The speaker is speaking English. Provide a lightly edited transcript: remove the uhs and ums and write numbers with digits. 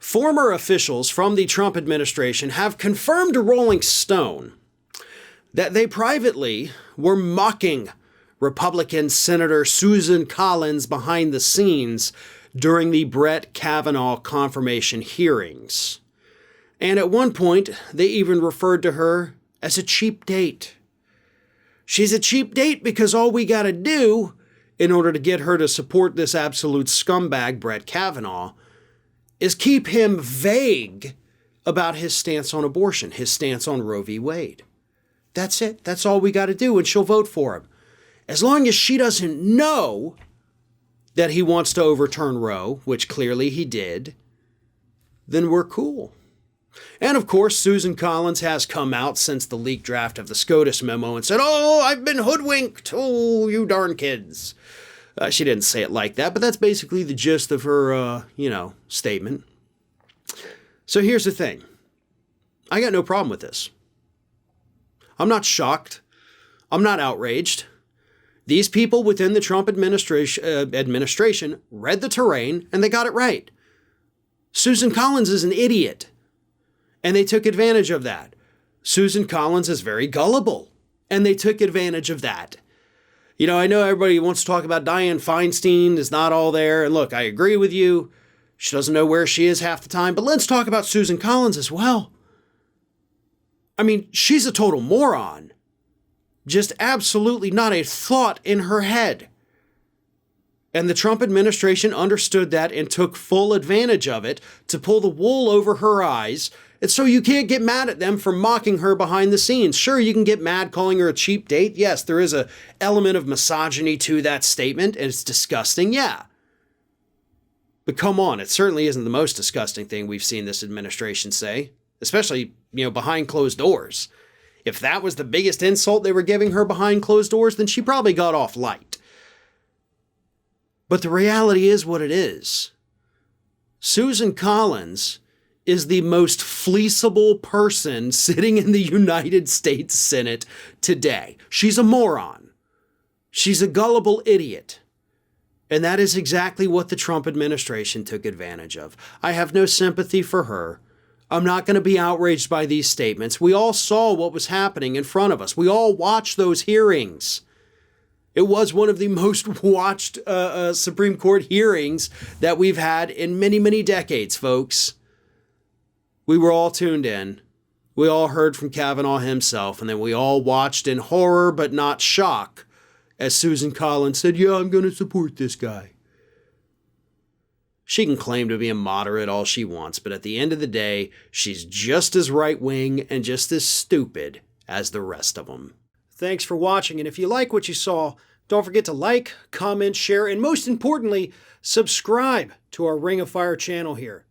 Former officials from the Trump administration have confirmed to Rolling Stone that they privately were mocking Republican Senator Susan Collins behind the scenes during the Brett Kavanaugh confirmation hearings. And at one point, they even referred to her as a cheap date. She's a cheap date because all we got to do in order to get her to support this absolute scumbag, Brett Kavanaugh, is keep him vague about his stance on abortion, his stance on Roe v. Wade. That's it. That's all we got to do, and she'll vote for him. As long as she doesn't know that he wants to overturn Roe, which clearly he did, then we're cool. And of course, Susan Collins has come out since the leaked draft of the SCOTUS memo and said, "Oh, I've been hoodwinked. Oh, you darn kids." She didn't say it like that, but that's basically the gist of her, statement. So here's the thing. I got no problem with this. I'm not shocked. I'm not outraged. These people within the Trump administration read the terrain and they got it right. Susan Collins is an idiot, and they took advantage of that. Susan Collins is very gullible, and they took advantage of that. You know, I know everybody wants to talk about Dianne Feinstein is not all there. And look, I agree with you. She doesn't know where she is half the time. But let's talk about Susan Collins as well. I mean, she's a total moron. Just absolutely not a thought in her head. And the Trump administration understood that and took full advantage of it to pull the wool over her eyes. And so you can't get mad at them for mocking her behind the scenes. Sure, you can get mad calling her a cheap date. Yes, there is an element of misogyny to that statement, and it's disgusting, yeah. But come on, it certainly isn't the most disgusting thing we've seen this administration say, especially, behind closed doors. If that was the biggest insult they were giving her behind closed doors, then she probably got off light. But the reality is what it is. Susan Collins is the most fleeceable person sitting in the United States Senate today. She's a moron. She's a gullible idiot. And that is exactly what the Trump administration took advantage of. I have no sympathy for her. I'm not going to be outraged by these statements. We all saw what was happening in front of us. We all watched those hearings. It was one of the most watched Supreme Court hearings that we've had in many, many decades, folks. We were all tuned in. We all heard from Kavanaugh himself, and then we all watched in horror but not shock as Susan Collins said, "Yeah, I'm going to support this guy." She can claim to be a moderate all she wants, but at the end of the day, she's just as right-wing and just as stupid as the rest of them. Thanks for watching, and if you like what you saw, don't forget to like, comment, share, and most importantly, subscribe to our Ring of Fire channel here.